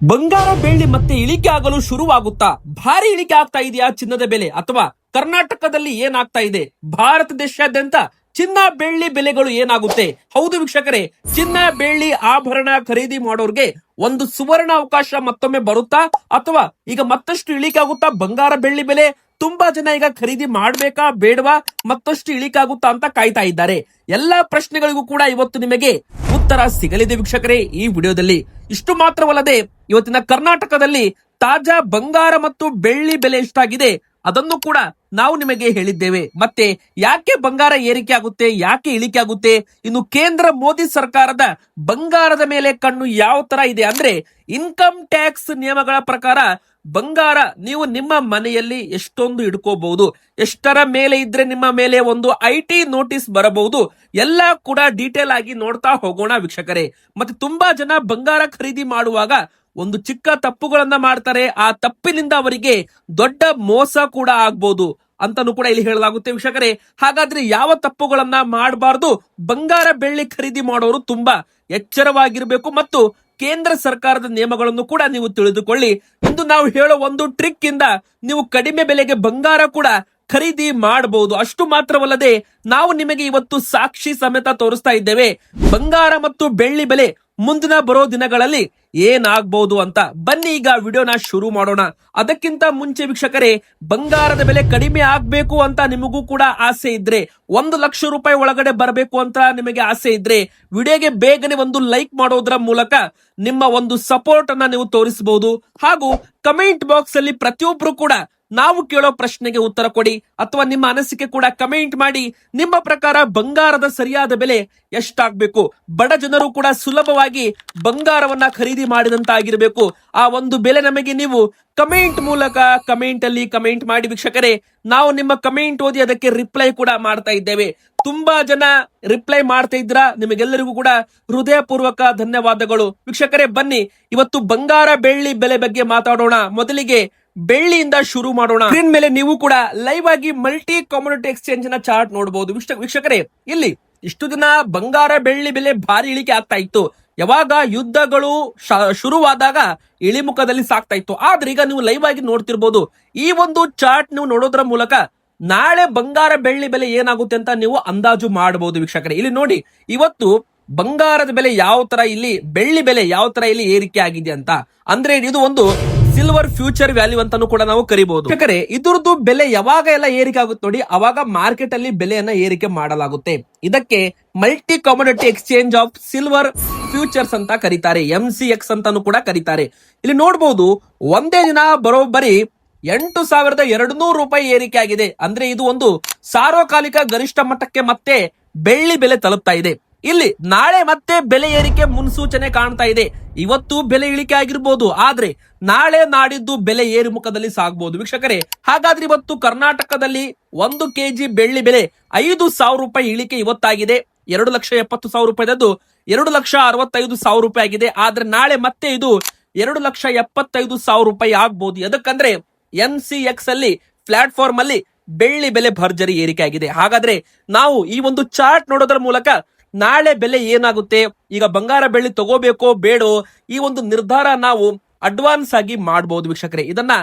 ಬಂಗಾರ ಬೆಳ್ಳಿ ಮತ್ತೆ ಇಳಿಕೆ ಆಗಲು ಶುರುವಾಗುತ್ತಾ? ಭಾರಿ ಇಳಿಕೆ ಆಗ್ತಾ ಇದೆಯಾ ಚಿನ್ನದ ಬೆಲೆ? ಅಥವಾ ಕರ್ನಾಟಕದಲ್ಲಿ ಏನಾಗ್ತಾ ಇದೆ? ಭಾರತ ದೇಶಾದ್ಯಂತ ಚಿನ್ನ ಬೆಳ್ಳಿ ಬೆಲೆಗಳು ಏನಾಗುತ್ತೆ? ಹೌದು ವೀಕ್ಷಕರೇ, ಚಿನ್ನ ಬೆಳ್ಳಿ ಆಭರಣ ಖರೀದಿ ಮಾಡೋರ್ಗೆ ಒಂದು ಸುವರ್ಣ ಅವಕಾಶ ಮತ್ತೊಮ್ಮೆ ಬರುತ್ತಾ? ಅಥವಾ ಈಗ ಮತ್ತಷ್ಟು ಇಳಿಕೆ ಆಗುತ್ತಾ ಬಂಗಾರ ಬೆಳ್ಳಿ ಬೆಲೆ? ತುಂಬಾ ಜನ ಈಗ ಖರೀದಿ ಮಾಡ್ಬೇಕಾ ಬೇಡವಾ, ಮತ್ತಷ್ಟು ಇಳಿಕೆ ಆಗುತ್ತಾ ಅಂತ ಕಾಯ್ತಾ ಇದ್ದಾರೆ. ಎಲ್ಲಾ ಪ್ರಶ್ನೆಗಳಿಗೂ ಕೂಡ ಇವತ್ತು ನಿಮಗೆ ಉತ್ತರ ಸಿಗಲಿದೆ ವೀಕ್ಷಕರೇ ಈ ವಿಡಿಯೋದಲ್ಲಿ. ಇಷ್ಟು ಮಾತ್ರವಲ್ಲದೆ ಇವತ್ತಿನ ಕರ್ನಾಟಕದಲ್ಲಿ ತಾಜಾ ಬಂಗಾರ ಮತ್ತು ಬೆಳ್ಳಿ ಬೆಲೆ ಎಷ್ಟಾಗಿದೆ ಅದನ್ನು ಕೂಡ ನಾವು ನಿಮಗೆ ಹೇಳಿದ್ದೇವೆ. ಮತ್ತೆ ಯಾಕೆ ಬಂಗಾರ ಏರಿಕೆ ಆಗುತ್ತೆ, ಯಾಕೆ ಇಳಿಕೆ ಆಗುತ್ತೆ, ಇನ್ನು ಕೇಂದ್ರ ಮೋದಿ ಸರ್ಕಾರದ ಬಂಗಾರದ ಮೇಲೆ ಕಣ್ಣು ಯಾವ ತರ ಇದೆ ಅಂದ್ರೆ, ಇನ್ಕಮ್ ಟ್ಯಾಕ್ಸ್ ನಿಯಮಗಳ ಪ್ರಕಾರ ಬಂಗಾರ ನೀವು ನಿಮ್ಮ ಮನೆಯಲ್ಲಿ ಎಷ್ಟೊಂದು ಇಟ್ಕೋಬಹುದು, ಎಷ್ಟರ ಮೇಲೆ ಇದ್ರೆ ನಿಮ್ಮ ಮೇಲೆ ಒಂದು IT ನೋಟಿಸ್ ಬರಬಹುದು, ಎಲ್ಲ ಕೂಡ ಡೀಟೇಲ್ ಆಗಿ ನೋಡ್ತಾ ಹೋಗೋಣ ವೀಕ್ಷಕರೇ. ಮತ್ತೆ ತುಂಬಾ ಜನ ಬಂಗಾರ ಖರೀದಿ ಮಾಡುವಾಗ ಒಂದು ಚಿಕ್ಕ ತಪ್ಪುಗಳನ್ನ ಮಾಡ್ತಾರೆ. ಆ ತಪ್ಪಿನಿಂದ ಅವರಿಗೆ ದೊಡ್ಡ ಮೋಸ ಕೂಡ ಆಗ್ಬಹುದು ಅಂತಾನು ಕೂಡ ಇಲ್ಲಿ ಹೇಳಲಾಗುತ್ತೆ ವೀಕ್ಷಕರೇ. ಹಾಗಾದ್ರೆ ಯಾವ ತಪ್ಪುಗಳನ್ನ ಮಾಡಬಾರ್ದು, ಬಂಗಾರ ಬೆಳ್ಳಿ ಖರೀದಿ ಮಾಡೋರು ತುಂಬಾ ಎಚ್ಚರವಾಗಿರ್ಬೇಕು ಮತ್ತು ಕೇಂದ್ರ ಸರ್ಕಾರದ ನಿಯಮಗಳನ್ನು ಕೂಡ ನೀವು ತಿಳಿದುಕೊಳ್ಳಿ. ಇಂದು ನಾವು ಹೇಳೋ ಒಂದು ಟ್ರಿಕ್ ಇಂದ ನೀವು ಕಡಿಮೆ ಬೆಲೆಗೆ ಬಂಗಾರ ಕೂಡ ಖರೀದಿ ಮಾಡಬಹುದು. ಅಷ್ಟು ಮಾತ್ರವಲ್ಲದೆ ನಾವು ನಿಮಗೆ ಇವತ್ತು ಸಾಕ್ಷಿ ಸಮೇತ ತೋರಿಸ್ತಾ ಇದ್ದೇವೆ ಬಂಗಾರ ಮತ್ತು ಬೆಳ್ಳಿ ಬೆಲೆ ಮುಂದಿನ ಬರೋ ದಿನಗಳಲ್ಲಿ ಏನಾಗಬಹುದು ಅಂತ. ಬನ್ನಿ ಈಗ ವಿಡಿಯೋನ ಶುರು ಮಾಡೋಣ. ಅದಕ್ಕಿಂತ ಮುಂಚೆ ವೀಕ್ಷಕರೇ, ಬಂಗಾರದ ಬೆಲೆ ಕಡಿಮೆ ಆಗ್ಬೇಕು ಅಂತ ನಿಮಗೂ ಕೂಡ ಆಸೆ ಇದ್ರೆ, 1,00,000 ರೂಪಾಯಿ ಒಳಗಡೆ ಬರಬೇಕು ಅಂತ ನಿಮಗೆ ಆಸೆ ಇದ್ರೆ, ವಿಡಿಯೋಗೆ ಬೇಗನೆ ಒಂದು ಲೈಕ್ ಮಾಡೋದ್ರ ಮೂಲಕ ನಿಮ್ಮ ಒಂದು ಸಪೋರ್ಟ್ ಅನ್ನ ನೀವು ತೋರಿಸಬಹುದು. ಹಾಗೂ ಕಮೆಂಟ್ ಬಾಕ್ಸ್ ಅಲ್ಲಿ ಪ್ರತಿಯೊಬ್ರು ಕೂಡ ನಾವು ಕೇಳೋ ಪ್ರಶ್ನೆಗೆ ಉತ್ತರ ಕೊಡಿ, ಅಥವಾ ನಿಮ್ಮ ಅನಿಸಿಕೆ ಕೂಡ ಕಮೆಂಟ್ ಮಾಡಿ. ನಿಮ್ಮ ಪ್ರಕಾರ ಬಂಗಾರದ ಸರಿಯಾದ ಬೆಲೆ ಎಷ್ಟಾಗಬೇಕು, ಬಡ ಜನರು ಕೂಡ ಸುಲಭವಾಗಿ ಬಂಗಾರವನ್ನ ಖರೀದಿ ಮಾಡಿದಂತಾಗಿರಬೇಕು. ಆ ಒಂದು ಬೆಲೆ ನಮಗೆ ನೀವು ಕಮೆಂಟ್ ಮೂಲಕ ಕಮೆಂಟ್ ಅಲ್ಲಿ ಕಮೆಂಟ್ ಮಾಡಿ ವೀಕ್ಷಕರೇ. ನಾವು ನಿಮ್ಮ ಕಮೆಂಟ್ ಓದಿ ಅದಕ್ಕೆ ರಿಪ್ಲೈ ಕೂಡ ಮಾಡ್ತಾ ಇದ್ದೇವೆ. ತುಂಬಾ ಜನ ರಿಪ್ಲೈ ಮಾಡ್ತಾ ಇದ್ರ, ನಿಮಗೆಲ್ಲರಿಗೂ ಕೂಡ ಹೃದಯ ಪೂರ್ವಕ ಧನ್ಯವಾದಗಳು ವೀಕ್ಷಕರೇ. ಬನ್ನಿ ಇವತ್ತು ಬಂಗಾರ ಬೆಳ್ಳಿ ಬೆಲೆ ಬಗ್ಗೆ ಮಾತಾಡೋಣ. ಮೊದಲಿಗೆ ಬೆಳ್ಳಿಯಿಂದ ಶುರು ಮಾಡೋಣ. ಸ್ಕ್ರೀನ್ ಮೇಲೆ ನೀವು ಕೂಡ ಲೈವ್ ಆಗಿ ಮಲ್ಟಿ ಕಮ್ಯುನಿಟಿ ಎಕ್ಸ್ಚೇಂಜ್ ನ ಚಾರ್ಟ್ ನೋಡಬಹುದು ವೀಕ್ಷಕರೇ. ಇಲ್ಲಿ ಇಷ್ಟು ದಿನ ಬಂಗಾರ ಬೆಳ್ಳಿ ಬೆಲೆ ಭಾರಿ ಇಳಿಕೆ ಆಗ್ತಾ ಇತ್ತು. ಯಾವಾಗ ಯುದ್ಧಗಳು ಶುರುವಾದಾಗ ಇಳಿಮುಖದಲ್ಲಿ ಸಾಕ್ತಾ ಇತ್ತು. ಆದ್ರೆ ಈಗ ನೀವು ಲೈವ್ ಆಗಿ ನೋಡ್ತಿರ್ಬೋದು. ಈ ಒಂದು ಚಾರ್ಟ್ ನೀವು ನೋಡೋದ್ರ ಮೂಲಕ ನಾಳೆ ಬಂಗಾರ ಬೆಳ್ಳಿ ಬೆಲೆ ಏನಾಗುತ್ತೆ ಅಂತ ನೀವು ಅಂದಾಜು ಮಾಡಬಹುದು ವೀಕ್ಷಕರೇ. ಇಲ್ಲಿ ನೋಡಿ, ಇವತ್ತು ಬಂಗಾರದ ಬೆಲೆ ಯಾವ ತರ, ಇಲ್ಲಿ ಬೆಳ್ಳಿ ಬೆಲೆ ಯಾವ ತರ ಇಲ್ಲಿ ಏರಿಕೆ ಆಗಿದೆ ಅಂತ. ಅಂದ್ರೆ ಇದು ಒಂದು ಸಿಲ್ವರ್ ಫ್ಯೂಚರ್ ವ್ಯಾಲ್ಯೂ ಅಂತಾನು ಕೂಡ ನಾವು ಕರಿಬಹುದು ವೀಕ್ಷಕರೇ. ಇದ್ರದ್ದು ಬೆಲೆ ಯಾವಾಗ ಎಲ್ಲ ಏರಿಕೆ ಆಗುತ್ತೆ ನೋಡಿ, ಅವಾಗ ಮಾರ್ಕೆಟ್ ಅಲ್ಲಿ ಬೆಲೆಯನ್ನ ಏರಿಕೆ ಮಾಡಲಾಗುತ್ತೆ. ಇದಕ್ಕೆ multi community exchange of silver futures ಅಂತ ಕರೀತಾರೆ, MCX ಅಂತಾನು ಕೂಡ ಕರೀತಾರೆ. ಇಲ್ಲಿ ನೋಡಬಹುದು, ಒಂದೇ ದಿನ ಬರೋಬ್ಬರಿ 8,200 ರೂಪಾಯಿ ಏರಿಕೆ ಆಗಿದೆ. ಅಂದ್ರೆ ಇದು ಒಂದು ಸಾರ್ವಕಾಲಿಕ ಗರಿಷ್ಠ ಮಟ್ಟಕ್ಕೆ ಮತ್ತೆ ಬೆಳ್ಳಿ ಬೆಲೆ ತಲುಪ್ತಾ ಇದೆ. ಇಲ್ಲಿ ನಾಳೆ ಮತ್ತೆ ಬೆಲೆ ಏರಿಕೆ ಮುನ್ಸೂಚನೆ ಕಾಣ್ತಾ ಇದೆ. ಇವತ್ತು ಬೆಲೆ ಇಳಿಕೆ ಆಗಿರ್ಬೋದು, ಆದ್ರೆ ನಾಳೆ ನಾಡಿದ್ದು ಬೆಲೆ ಏರುಮುಖದಲ್ಲಿ ಸಾಗಬಹುದು ವೀಕ್ಷಕರೇ. ಹಾಗಾದ್ರೆ ಇವತ್ತು ಕರ್ನಾಟಕದಲ್ಲಿ 1 kg ಬೆಳ್ಳಿ ಬೆಲೆ 5,000 ರೂಪಾಯಿ ಇಳಿಕೆ ಇವತ್ತಾಗಿದೆ. 2,70,000 ರೂಪಾಯಿದದ್ದು 2,65,000 ರೂಪಾಯಿ ಆಗಿದೆ. ಆದ್ರೆ ನಾಳೆ ಮತ್ತೆ ಇದು 2,75,000 ರೂಪಾಯಿ ಆಗ್ಬಹುದು. ಅದಕ್ಕಂದ್ರೆ MCX ಅಲ್ಲಿ ಪ್ಲಾಟ್ಫಾರ್ಮ್ ಅಲ್ಲಿ ಬೆಳ್ಳಿ ಬೆಲೆ ಭರ್ಜರಿ ಏರಿಕೆ ಆಗಿದೆ. ಹಾಗಾದ್ರೆ ನಾವು ಈ ಒಂದು ಚಾರ್ಟ್ ನೋಡೋದ್ರ ಮೂಲಕ ನಾಳೆ ಬೆಲೆ ಏನಾಗುತ್ತೆ, ಈಗ ಬಂಗಾರ ಬೆಳ್ಳಿ ತಗೋಬೇಕೋ ಬೇಡೋ, ಈ ಒಂದು ನಿರ್ಧಾರ ನಾವು ಅಡ್ವಾನ್ಸ್ ಆಗಿ ಮಾಡಬಹುದು ವೀಕ್ಷಕರೇ. ಇದನ್ನ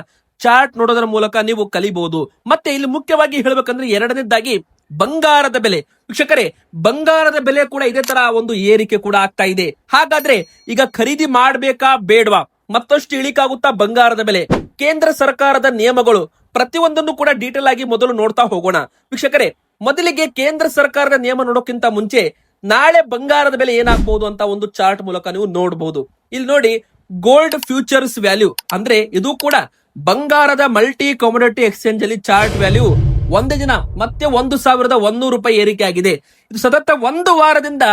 ಚಾರ್ಟ್ ನೋಡೋದ್ರ ಮೂಲಕ ನೀವು ಕಲಿಬಹುದು. ಮತ್ತೆ ಇಲ್ಲಿ ಮುಖ್ಯವಾಗಿ ಹೇಳ್ಬೇಕಂದ್ರೆ, ಎರಡನೇದಾಗಿ ಬಂಗಾರದ ಬೆಲೆ ವೀಕ್ಷಕರೇ. ಬಂಗಾರದ ಬೆಲೆ ಕೂಡ ಇದೇ ತರ ಒಂದು ಏರಿಕೆ ಕೂಡ ಆಗ್ತಾ ಇದೆ. ಹಾಗಾದ್ರೆ ಈಗ ಖರೀದಿ ಮಾಡ್ಬೇಕಾ ಬೇಡವಾ, ಮತ್ತಷ್ಟು ಇಳಿಕಾಗುತ್ತಾ ಬಂಗಾರದ ಬೆಲೆ? ಕೇಂದ್ರ ಸರ್ಕಾರದ ನಿಯಮಗಳು ಪ್ರತಿಯೊಂದನ್ನು ಕೂಡ ಡೀಟೇಲ್ ಆಗಿ ಮೊದಲು ನೋಡ್ತಾ ಹೋಗೋಣ ವೀಕ್ಷಕರೇ. ಮೊದಲಿಗೆ ಕೇಂದ್ರ ಸರ್ಕಾರದ ನಿಯಮ ನೋಡೋಕ್ಕಿಂತ ಮುಂಚೆ ನಾಳೆ ಬಂಗಾರದ ಬೆಲೆ ಏನಾಗಬಹುದು ಅಂತ ಒಂದು ಚಾರ್ಟ್ ಮೂಲಕ ನೀವು ನೋಡಬಹುದು. ಇಲ್ಲಿ ನೋಡಿ, ಗೋಲ್ಡ್ ಫ್ಯೂಚರ್ಸ್ ವ್ಯಾಲ್ಯೂ ಅಂದ್ರೆ ಇದು ಕೂಡ ಬಂಗಾರದ ಮಲ್ಟಿ ಕಮ್ಯುನಿಟಿ ಎಕ್ಸ್ಚೇಂಜ್ ಅಲ್ಲಿ ಚಾರ್ಟ್ ವ್ಯಾಲ್ಯೂ ಒಂದೇ ದಿನ ಮತ್ತೆ 1,100 ರೂಪಾಯಿ ಏರಿಕೆ ಆಗಿದೆ. ಇದು ಸತತ ಒಂದು ವಾರದಿಂದ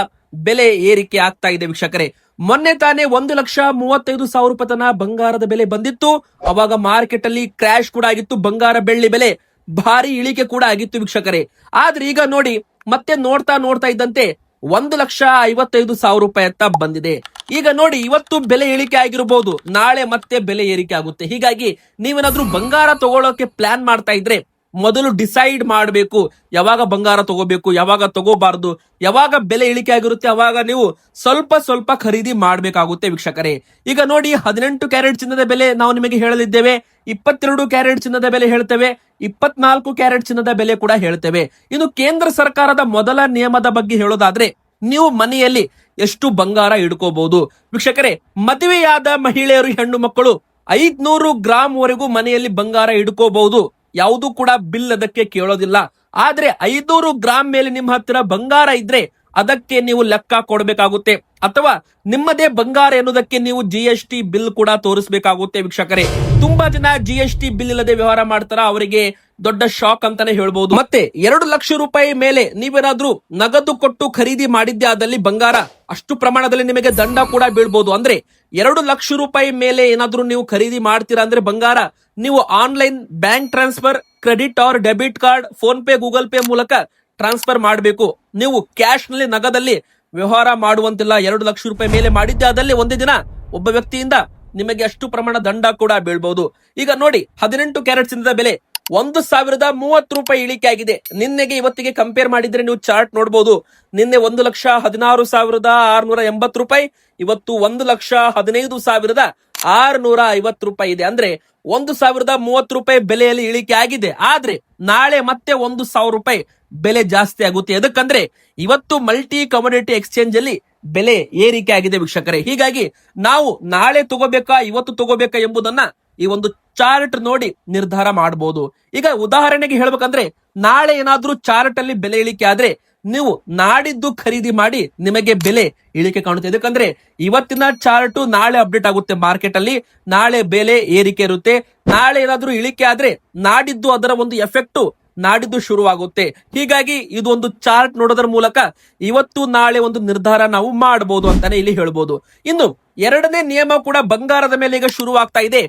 ಬೆಲೆ ಏರಿಕೆ ಆಗ್ತಾ ಇದೆ ವೀಕ್ಷಕರೇ. ಮೊನ್ನೆ ತಾನೇ 1,35,000 ರೂಪಾಯಿ ತನ ಬಂಗಾರದ ಬೆಲೆ ಬಂದಿತ್ತು. ಅವಾಗ ಮಾರ್ಕೆಟ್ ಅಲ್ಲಿ ಕ್ರಾಶ್ ಕೂಡ ಆಗಿತ್ತು, ಬಂಗಾರ ಬೆಳ್ಳಿ ಬೆಲೆ ಭಾರಿ ಇಳಿಕೆ ಕೂಡ ಆಗಿತ್ತು ವೀಕ್ಷಕರೇ. ಆದ್ರೆ ಈಗ ನೋಡಿ, ಮತ್ತೆ ನೋಡ್ತಾ ಇದ್ದಂತೆ 1,55,000 ರೂಪಾಯಿ ಅಂತ ಬಂದಿದೆ. ಈಗ ನೋಡಿ, ಇವತ್ತು ಬೆಲೆ ಇಳಿಕೆ ಆಗಿರಬಹುದು, ನಾಳೆ ಮತ್ತೆ ಬೆಲೆ ಏರಿಕೆ ಆಗುತ್ತೆ. ಹೀಗಾಗಿ ನೀವೇನಾದ್ರೂ ಬಂಗಾರ ತಗೊಳ್ಳೋಕೆ ಪ್ಲಾನ್ ಮಾಡ್ತಾ ಇದ್ರೆ ಮೊದಲು ಡಿಸೈಡ್ ಮಾಡಬೇಕು ಯಾವಾಗ ಬಂಗಾರ ತಗೋಬೇಕು, ಯಾವಾಗ ತಗೋಬಾರ್ದು, ಯಾವಾಗ ಬೆಲೆ ಇಳಿಕೆ ಆಗಿರುತ್ತೆ ಅವಾಗ ನೀವು ಸ್ವಲ್ಪ ಸ್ವಲ್ಪ ಖರೀದಿ ಮಾಡಬೇಕಾಗುತ್ತೆ ವೀಕ್ಷಕರೇ. ಈಗ ನೋಡಿ, 18 ಕ್ಯಾರೆಟ್ ಚಿನ್ನದ ಬೆಲೆ ನಾವು ನಿಮಗೆ ಹೇಳಲಿದ್ದೇವೆ, 22 ಕ್ಯಾರೆಟ್ ಚಿನ್ನದ ಬೆಲೆ ಹೇಳ್ತೇವೆ, 24 ಕ್ಯಾರೆಟ್ ಚಿನ್ನದ ಬೆಲೆ ಕೂಡ ಹೇಳ್ತೇವೆ. ಇನ್ನು ಕೇಂದ್ರ ಸರ್ಕಾರದ ಮೊದಲ ನಿಯಮದ ಬಗ್ಗೆ ಹೇಳೋದಾದ್ರೆ, ನೀವು ಮನೆಯಲ್ಲಿ ಎಷ್ಟು ಬಂಗಾರ ಇಡ್ಕೋಬಹುದು ವೀಕ್ಷಕರೇ. ಮದುವೆಯಾದ ಮಹಿಳೆಯರು, ಹೆಣ್ಣು ಮಕ್ಕಳು 500 ಗ್ರಾಮ್ ವರೆಗೂ ಮನೆಯಲ್ಲಿ ಬಂಗಾರ ಇಡ್ಕೋಬಹುದು. ಯಾವುದು ಕೂಡ ಬಿಲ್ ಅದಕ್ಕೆ ಕೇಳೋದಿಲ್ಲ. ಆದ್ರೆ 500 ಗ್ರಾಮ್ ಮೇಲೆ ನಿಮ್ಮ ಹತ್ತಿರ ಬಂಗಾರ ಇದ್ರೆ ಅದಕ್ಕೆ ನೀವು ಲೆಕ್ಕ ಕೊಡಬೇಕಾಗುತ್ತೆ, ಅಥವಾ ನಿಮ್ಮದೇ ಬಂಗಾರ ಎನ್ನುವುದಕ್ಕೆ ನೀವು GST ಬಿಲ್ ಕೂಡ ತೋರಿಸಬೇಕಾಗುತ್ತೆ ವೀಕ್ಷಕರೇ. ತುಂಬಾ ಜನ GST ಬಿಲ್ ಇಲ್ಲದೆ ವ್ಯವಹಾರ ಮಾಡ್ತಾರ, ಅವರಿಗೆ ದೊಡ್ಡ ಶಾಕ್ ಅಂತಾನೆ ಹೇಳ್ಬಹುದು. ಮತ್ತೆ 2 ಲಕ್ಷ ರೂಪಾಯಿ ಮೇಲೆ ನೀವೇನಾದ್ರೂ ನಗದು ಕೊಟ್ಟು ಖರೀದಿ ಮಾಡಿದ್ದೆ ಆದಲ್ಲಿ ಬಂಗಾರ ಅಷ್ಟು ಪ್ರಮಾಣದಲ್ಲಿ ನಿಮಗೆ ದಂಡ ಕೂಡ ಬೀಳ್ಬಹುದು. ಅಂದ್ರೆ 2 ಲಕ್ಷ ರೂಪಾಯಿ ಮೇಲೆ ಏನಾದ್ರೂ ನೀವು ಖರೀದಿ ಮಾಡ್ತೀರಾ ಅಂದ್ರೆ ಬಂಗಾರ, ನೀವು online bank transfer, credit or debit card, PhonePe, Google Pay ಮೂಲಕ ಟ್ರಾನ್ಸ್ಫರ್ ಮಾಡಬೇಕು. ನೀವು ಕ್ಯಾಶ್ ನಲ್ಲಿ, ನಗದಲ್ಲಿ ವ್ಯವಹಾರ ಮಾಡುವಂತಿಲ್ಲ. 2 ಲಕ್ಷ ರೂಪಾಯಿ ಮೇಲೆ ಮಾಡಿದ್ದೆ ಆದಲ್ಲಿ ಒಂದೇ ದಿನ ಒಬ್ಬ ವ್ಯಕ್ತಿಯಿಂದ ನಿಮಗೆ ಅಷ್ಟು ಪ್ರಮಾಣ ದಂಡ ಕೂಡ ಬೀಳ್ಬಹುದು. ಈಗ ನೋಡಿ, 18 ಕ್ಯಾರೆಟ್ ಚಿನ್ನದ ಬೆಲೆ 1030 ರೂಪಾಯಿ ಇಳಿಕೆ ಆಗಿದೆ. ನಿನ್ನೆಗೆ ಇವತ್ತಿಗೆ ಕಂಪೇರ್ ಮಾಡಿದ್ರೆ ನೀವು ಚಾರ್ಟ್ ನೋಡಬಹುದು. ನಿನ್ನೆ 1,16,680 ರೂಪಾಯಿ, ಇವತ್ತು 1,15,650 ರೂಪಾಯಿ ಇದೆ. ಅಂದ್ರೆ 1,030 ರೂಪಾಯಿ ಬೆಲೆಯಲ್ಲಿ ಇಳಿಕೆ ಆಗಿದೆ. ಆದ್ರೆ ನಾಳೆ ಮತ್ತೆ 1,000 ರೂಪಾಯಿ ಬೆಲೆ ಜಾಸ್ತಿ ಆಗುತ್ತೆ. ಎದಕ್ಕಂದ್ರೆ ಇವತ್ತು ಮಲ್ಟಿ ಕಮೋಡಿಟಿ ಎಕ್ಸ್ಚೇಂಜ್ ಅಲ್ಲಿ ಬೆಲೆ ಏರಿಕೆ ಆಗಿದೆ ವೀಕ್ಷಕರೇ. ಹೀಗಾಗಿ ನಾವು ನಾಳೆ ತಗೋಬೇಕಾ ಇವತ್ತು ತಗೋಬೇಕಾ ಎಂಬುದನ್ನ ಈ ಒಂದು ಚಾರ್ಟ್ ನೋಡಿ ನಿರ್ಧಾರ ಮಾಡಬಹುದು. ಈಗ ಉದಾಹರಣೆಗೆ ಹೇಳ್ಬೇಕಂದ್ರೆ, ನಾಳೆ ಏನಾದ್ರೂ ಚಾರ್ಟ್ ಅಲ್ಲಿ ಬೆಲೆ ಇಳಿಕೆ ಆದ್ರೆ ನೀವು ನಾಡಿದ್ದು ಖರೀದಿ ಮಾಡಿ, ನಿಮಗೆ ಬೆಲೆ ಇಳಿಕೆ ಕಾಣುತ್ತೆ. ಯಾಕಂದ್ರೆ ಇವತ್ತಿನ ಚಾರ್ಟ್ ನಾಳೆ ಅಪ್ಡೇಟ್ ಆಗುತ್ತೆ ಮಾರ್ಕೆಟ್ ಅಲ್ಲಿ, ನಾಳೆ ಬೆಲೆ ಏರಿಕೆ ಇರುತ್ತೆ. ನಾಳೆ ಏನಾದ್ರೂ ಇಳಿಕೆ ಆದ್ರೆ ನಾಡಿದ್ದು ಅದರ ಒಂದು ಎಫೆಕ್ಟ್ ನಾಡಿದ್ದು ಶುರುವಾಗುತ್ತೆ. ಹೀಗಾಗಿ ಇದು ಒಂದು ಚಾರ್ಟ್ ನೋಡೋದ್ರ ಮೂಲಕ ಇವತ್ತು ನಾಳೆ ಒಂದು ನಿರ್ಧಾರ ನಾವು ಮಾಡಬಹುದು ಅಂತಾನೆ ಇಲ್ಲಿ ಹೇಳ್ಬೋದು. ಇನ್ನು ಎರಡನೇ ನಿಯಮ ಕೂಡ ಬಂಗಾರದ ಮೇಲೆ ಈಗ ಶುರುವಾಗ್ತಾ ಇದೆ.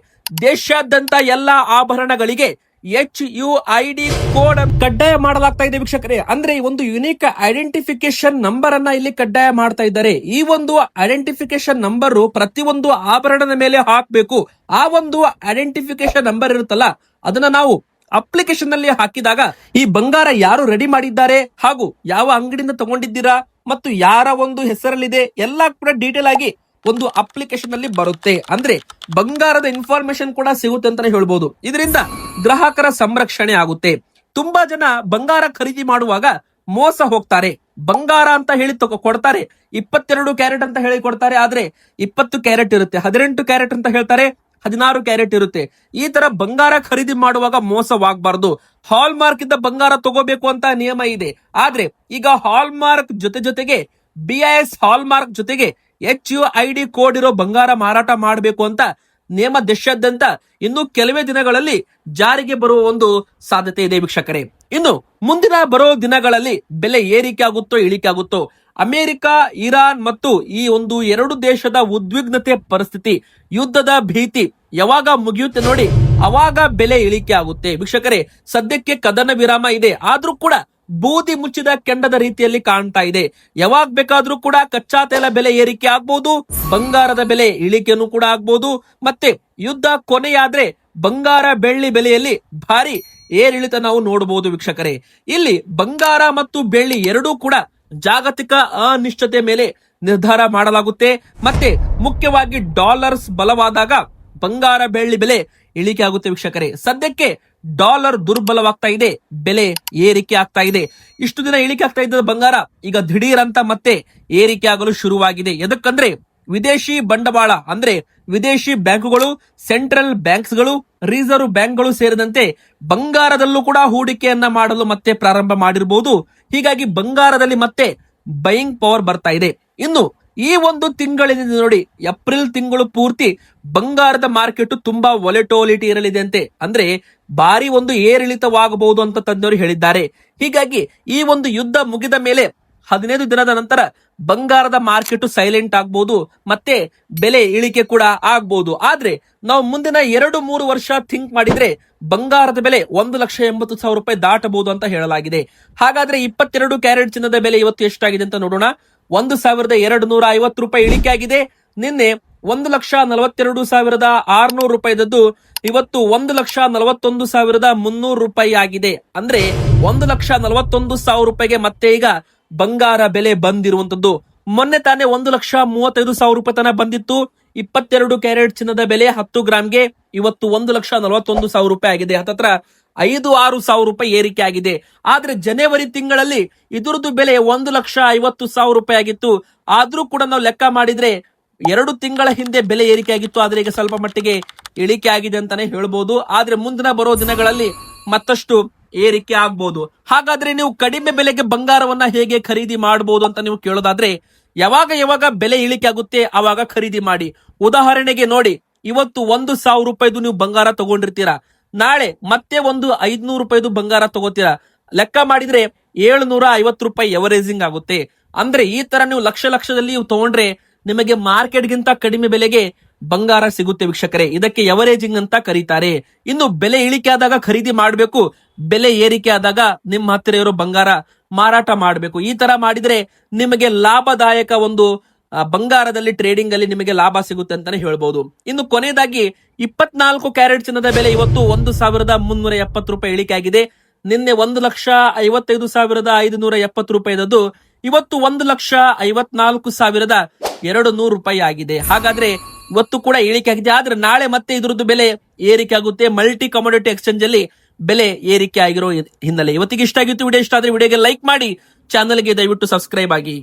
ದೇಶಾದ್ಯಂತ ಎಲ್ಲಾ ಆಭರಣಗಳಿಗೆ HUID ಕೋಡ್ ಕಡ್ಡಾಯ ಮಾಡಲಾಗ್ತಾ ಇದೆ ವೀಕ್ಷಕರೇ. ಅಂದ್ರೆ ಈ ಒಂದು ಯುನಿಕ್ ಐಡೆಂಟಿಫಿಕೇಶನ್ ನಂಬರ್ ಅನ್ನ ಇಲ್ಲಿ ಕಡ್ಡಾಯ ಮಾಡ್ತಾ ಇದ್ದಾರೆ. ಈ ಒಂದು ಐಡೆಂಟಿಫಿಕೇಶನ್ ನಂಬರ್ ಪ್ರತಿಯೊಂದು ಆಭರಣದ ಮೇಲೆ ಹಾಕಬೇಕು. ಆ ಒಂದು ಐಡೆಂಟಿಫಿಕೇಶನ್ ನಂಬರ್ ಇರುತ್ತಲ್ಲ, ಅದನ್ನ ನಾವು ಅಪ್ಲಿಕೇಶನ್ ನಲ್ಲಿ ಹಾಕಿದಾಗ ಈ ಬಂಗಾರ ಯಾರು ರೆಡಿ ಮಾಡಿದ್ದಾರೆ, ಹಾಗೂ ಯಾವ ಅಂಗಡಿಯಿಂದ ತಗೊಂಡಿದ್ದೀರಾ ಮತ್ತು ಯಾರ ಒಂದು ಹೆಸರಲ್ಲಿದೆ ಎಲ್ಲಾ ಕೂಡ ಡೀಟೇಲ್ ಆಗಿ ಒಂದು ಅಪ್ಲಿಕೇಶನ್ ಅಲ್ಲಿ ಬರುತ್ತೆ. ಅಂದ್ರೆ ಬಂಗಾರದ ಇನ್ಫಾರ್ಮೇಶನ್ ಕೂಡ ಸಿಗುತ್ತೆ ಅಂತಾನೆ ಹೇಳ್ಬೋದು. ಇದರಿಂದ ಗ್ರಾಹಕರ ಸಂರಕ್ಷಣೆ ಆಗುತ್ತೆ. ತುಂಬಾ ಜನ ಬಂಗಾರ ಖರೀದಿ ಮಾಡುವಾಗ ಮೋಸ ಹೋಗ್ತಾರೆ. ಬಂಗಾರ ಅಂತ ಹೇಳಿ ಕೊಡ್ತಾರೆ, 22 ಕ್ಯಾರೆಟ್ ಅಂತ ಹೇಳಿ ಕೊಡ್ತಾರೆ, ಆದ್ರೆ 20 ಕ್ಯಾರೆಟ್ ಇರುತ್ತೆ. 18 ಕ್ಯಾರೆಟ್ ಅಂತ ಹೇಳ್ತಾರೆ, 16 ಕ್ಯಾರೆಟ್ ಇರುತ್ತೆ. ಈ ತರ ಬಂಗಾರ ಖರೀದಿ ಮಾಡುವಾಗ ಮೋಸವಾಗಬಾರ್ದು. ಹಾಲ್ ಮಾರ್ಕ್ ಇದ್ದ ಬಂಗಾರ ತಗೋಬೇಕು ಅಂತ ನಿಯಮ ಇದೆ. ಆದ್ರೆ ಈಗ ಹಾಲ್ ಮಾರ್ಕ್ ಜೊತೆಗೆ BIS ಹಾಲ್ ಮಾರ್ಕ್ ಜೊತೆಗೆ HUID ಕೋಡ್ ಇರೋ ಬಂಗಾರ ಮಾರಾಟ ಮಾಡಬೇಕು ಅಂತ ನಿಯಮ ದೇಶಾದ್ಯಂತ ಇನ್ನು ಕೆಲವೇ ದಿನಗಳಲ್ಲಿ ಜಾರಿಗೆ ಬರುವ ಒಂದು ಸಾಧ್ಯತೆ ಇದೆ ವೀಕ್ಷಕರೇ. ಇನ್ನು ಮುಂದಿನ ಬರೋ ದಿನಗಳಲ್ಲಿ ಬೆಲೆ ಏರಿಕೆ ಆಗುತ್ತೋ ಇಳಿಕೆ ಆಗುತ್ತೋ, ಅಮೆರಿಕ, ಇರಾನ್ ಮತ್ತು ಈ ಒಂದು ಎರಡು ದೇಶದ ಉದ್ವಿಗ್ನತೆ ಪರಿಸ್ಥಿತಿ, ಯುದ್ಧದ ಭೀತಿ ಯಾವಾಗ ಮುಗಿಯುತ್ತೆ ನೋಡಿ, ಅವಾಗ ಬೆಲೆ ಇಳಿಕೆ ಆಗುತ್ತೆ ವೀಕ್ಷಕರೇ. ಸದ್ಯಕ್ಕೆ ಕದನ ವಿರಾಮ ಇದೆ, ಆದ್ರೂ ಕೂಡ ಬೂದಿ ಮುಚ್ಚಿದ ಕೆಂಡದ ರೀತಿಯಲ್ಲಿ ಕಾಣ್ತಾ ಇದೆ. ಯಾವಾಗ ಬೇಕಾದ್ರೂ ಕೂಡ ಕಚ್ಚಾ ತೈಲ ಬೆಲೆ ಏರಿಕೆ ಆಗ್ಬಹುದು, ಬಂಗಾರದ ಬೆಲೆ ಇಳಿಕೆನೂ ಕೂಡ ಆಗ್ಬಹುದು. ಮತ್ತೆ ಯುದ್ಧ ಕೊನೆಯಾದ್ರೆ ಬಂಗಾರ ಬೆಳ್ಳಿ ಬೆಲೆಯಲ್ಲಿ ಭಾರಿ ಏರಿಳಿತ ನಾವು ನೋಡಬಹುದು ವೀಕ್ಷಕರೇ. ಇಲ್ಲಿ ಬಂಗಾರ ಮತ್ತು ಬೆಳ್ಳಿ ಎರಡೂ ಕೂಡ ಜಾಗತಿಕ ಅನಿಶ್ಚಿತೆ ಮೇಲೆ ನಿರ್ಧಾರ ಮಾಡಲಾಗುತ್ತೆ. ಮತ್ತೆ ಮುಖ್ಯವಾಗಿ ಡಾಲರ್ಸ್ ಬಲವಾದಾಗ ಬಂಗಾರ ಬೆಳ್ಳಿ ಬೆಲೆ ಇಳಿಕೆ ಆಗುತ್ತೆ ವೀಕ್ಷಕರೇ. ಸದ್ಯಕ್ಕೆ ಡಾಲರ್ ದುರ್ಬಲವಾಗ್ತಾ ಇದೆ, ಬೆಲೆ ಏರಿಕೆ ಆಗ್ತಾ ಇದೆ. ಇಷ್ಟು ದಿನ ಇಳಿಕೆ ಆಗ್ತಾ ಇದ್ದ ಬಂಗಾರ ಈಗ ದಿಢೀರ್ ಅಂತ ಮತ್ತೆ ಏರಿಕೆ ಆಗಲು ಶುರುವಾಗಿದೆ. ಎದಕ್ಕಂದ್ರೆ ವಿದೇಶಿ ಬಂಡವಾಳ ಅಂದ್ರೆ ವಿದೇಶಿ ಬ್ಯಾಂಕುಗಳು, ಸೆಂಟ್ರಲ್ ಬ್ಯಾಂಕ್ಸ್ಗಳು, ರಿಸರ್ವ್ ಬ್ಯಾಂಕ್ಗಳು ಸೇರಿದಂತೆ ಬಂಗಾರದಲ್ಲೂ ಕೂಡ ಹೂಡಿಕೆಯನ್ನ ಮಾಡಲು ಮತ್ತೆ ಪ್ರಾರಂಭ ಮಾಡಿರಬಹುದು. ಹೀಗಾಗಿ ಬಂಗಾರದಲ್ಲಿ ಮತ್ತೆ ಬೈಯಿಂಗ್ ಪವರ್ ಬರ್ತಾ ಇದೆ. ಇನ್ನು ಈ ಒಂದು ತಿಂಗಳಿನಿಂದ ನೋಡಿ, ಏಪ್ರಿಲ್ ತಿಂಗಳು ಪೂರ್ತಿ ಬಂಗಾರದ ಮಾರ್ಕೆಟ್ ತುಂಬಾ ವೊಲೆಟೋಲಿಟಿ ಇರಲಿದೆ ಅಂತೆ. ಅಂದ್ರೆ ಭಾರಿ ಒಂದು ಏರಿಳಿತವಾಗಬಹುದು ಅಂತ ತಜ್ಞರು ಹೇಳಿದ್ದಾರೆ. ಹೀಗಾಗಿ ಈ ಒಂದು ಯುದ್ಧ ಮುಗಿದ ಮೇಲೆ 15 ದಿನದ ನಂತರ ಬಂಗಾರದ ಮಾರ್ಕೆಟ್ ಸೈಲೆಂಟ್ ಆಗ್ಬಹುದು, ಮತ್ತೆ ಬೆಲೆ ಇಳಿಕೆ ಕೂಡ ಆಗ್ಬಹುದು. ಆದ್ರೆ ನಾವು ಮುಂದಿನ 2-3 ವರ್ಷ ಥಿಂಕ್ ಮಾಡಿದ್ರೆ ಬಂಗಾರದ ಬೆಲೆ 1,80,000 ರೂಪಾಯಿ ದಾಟಬಹುದು ಅಂತ ಹೇಳಲಾಗಿದೆ. ಹಾಗಾದ್ರೆ 22 ಕ್ಯಾರೆಟ್ ಚಿನ್ನದ ಬೆಲೆ ಇವತ್ತು ಎಷ್ಟಾಗಿದೆ ಅಂತ ನೋಡೋಣ. 1,250 ರೂಪಾಯಿ ಇಳಿಕೆ ಆಗಿದೆ. ನಿನ್ನೆ 1,42,600 ರೂಪಾಯಿದದ್ದು ಇವತ್ತು 1,41,300 ರೂಪಾಯಿ ಆಗಿದೆ. ಅಂದ್ರೆ 1,41,000 ರೂಪಾಯಿಗೆ ಮತ್ತೆ ಈಗ ಬಂಗಾರ ಬೆಲೆ ಬಂದಿರುವಂತದ್ದು. ಮೊನ್ನೆ ತಾನೇ 1,35,000 ರೂಪಾಯಿ ತನಕ ಬಂದಿತ್ತು. 22 ಕ್ಯಾರೆಟ್ ಚಿನ್ನದ ಬೆಲೆ 10 ಗ್ರಾಮ್ಗೆ ಇವತ್ತು 1,41,000 ರೂಪಾಯಿ ಆಗಿದೆ. ಹತ್ತತ್ರ 5,6,000 ರೂಪಾಯಿ ಏರಿಕೆ ಆಗಿದೆ. ಆದ್ರೆ ಜನವರಿ ತಿಂಗಳಲ್ಲಿ ಇದರದ್ದು ಬೆಲೆ 1,50,000 ರೂಪಾಯಿ ಆಗಿತ್ತು. ಆದ್ರೂ ಕೂಡ ನಾವು ಲೆಕ್ಕ ಮಾಡಿದ್ರೆ 2 ತಿಂಗಳ ಹಿಂದೆ ಬೆಲೆ ಏರಿಕೆ ಆಗಿತ್ತು. ಆದ್ರೆ ಈಗ ಸ್ವಲ್ಪ ಮಟ್ಟಿಗೆ ಇಳಿಕೆ ಆಗಿದೆ ಅಂತಾನೆ ಹೇಳ್ಬೋದು. ಆದ್ರೆ ಮುಂದಿನ ಬರೋ ದಿನಗಳಲ್ಲಿ ಮತ್ತಷ್ಟು ಏರಿಕೆ ಆಗ್ಬಹುದು. ಹಾಗಾದ್ರೆ ನೀವು ಕಡಿಮೆ ಬೆಲೆಗೆ ಬಂಗಾರವನ್ನ ಹೇಗೆ ಖರೀದಿ ಮಾಡಬಹುದು ಅಂತ ನೀವು ಕೇಳೋದಾದ್ರೆ, ಯಾವಾಗ ಬೆಲೆ ಇಳಿಕೆ ಆಗುತ್ತೆ ಅವಾಗ ಖರೀದಿ ಮಾಡಿ. ಉದಾಹರಣೆಗೆ ನೋಡಿ, ಇವತ್ತು 1,000 ರೂಪಾಯಿದು ನೀವು ಬಂಗಾರ ತಗೊಂಡಿರ್ತೀರಾ, ನಾಳೆ ಮತ್ತೆ ಒಂದು 500 ರೂಪಾಯಿದು ಬಂಗಾರ ತಗೋತೀರಾ. ಲೆಕ್ಕ ಮಾಡಿದ್ರೆ 750 ರೂಪಾಯಿ ಎವರೇಜಿಂಗ್ ಆಗುತ್ತೆ. ಅಂದ್ರೆ ಈ ತರ ನೀವು ಲಕ್ಷದಲ್ಲಿ ತಗೊಂಡ್ರೆ ನಿಮಗೆ ಮಾರ್ಕೆಟ್ ಗಿಂತ ಕಡಿಮೆ ಬೆಲೆಗೆ ಬಂಗಾರ ಸಿಗುತ್ತೆ ವೀಕ್ಷಕರೇ. ಇದಕ್ಕೆ ಎವರೇಜಿಂಗ್ ಅಂತ ಕರೀತಾರೆ. ಇನ್ನು ಬೆಲೆ ಇಳಿಕೆ ಆದಾಗ ಖರೀದಿ ಮಾಡಬೇಕು, ಬೆಲೆ ಏರಿಕೆ ಆದಾಗ ನಿಮ್ಮ ಹತ್ತಿರ ಇರೋ ಬಂಗಾರ ಮಾರಾಟ ಮಾಡಬೇಕು. ಈ ತರ ಮಾಡಿದ್ರೆ ನಿಮಗೆ ಲಾಭದಾಯಕ ಒಂದು ಬಂಗಾರದಲ್ಲಿ ಟ್ರೇಡಿಂಗ್ ಅಲ್ಲಿ ನಿಮಗೆ ಲಾಭ ಸಿಗುತ್ತೆ ಅಂತಾನೆ ಹೇಳ್ಬಹುದು. ಇನ್ನು ಕೊನೆಯದಾಗಿ 24 ಕ್ಯಾರೆಟ್ ಚಿನ್ನದ ಬೆಲೆ ಇವತ್ತು 1,370 ರೂಪಾಯಿ ಇಳಿಕೆ ಆಗಿದೆ. ನಿನ್ನೆ 1,55,570 ರೂಪಾಯಿ ಇದ್ದದ್ದು ಇವತ್ತು 1,54,200 ರೂಪಾಯಿ ಆಗಿದೆ. ಹಾಗಾದ್ರೆ ಇವತ್ತು ಕೂಡ ಇಳಿಕೆ ಆಗಿದೆ. ಆದ್ರೆ ನಾಳೆ ಮತ್ತೆ ಇದ್ರದ್ದು ಬೆಲೆ ಏರಿಕೆ ಆಗುತ್ತೆ. ಮಲ್ಟಿ ಕಮೋಡಿಟಿ ಎಕ್ಸ್ಚೇಂಜ್ ಅಲ್ಲಿ ಬೆಲೆ ಏರಿಕೆ ಆಗಿರೋ ಹಿನ್ನೆಲೆ. ಇವತ್ತಿಗೆ ಇಷ್ಟ ಆಗಿತ್ತು ವಿಡಿಯೋ. ಇಷ್ಟ ಆದ್ರೆ ವಿಡಿಯೋಗೆ ಲೈಕ್ ಮಾಡಿ, ಚಾನಲ್ಗೆ ದಯವಿಟ್ಟು ಸಬ್ಸ್ಕ್ರೈಬ್ ಆಗಿ.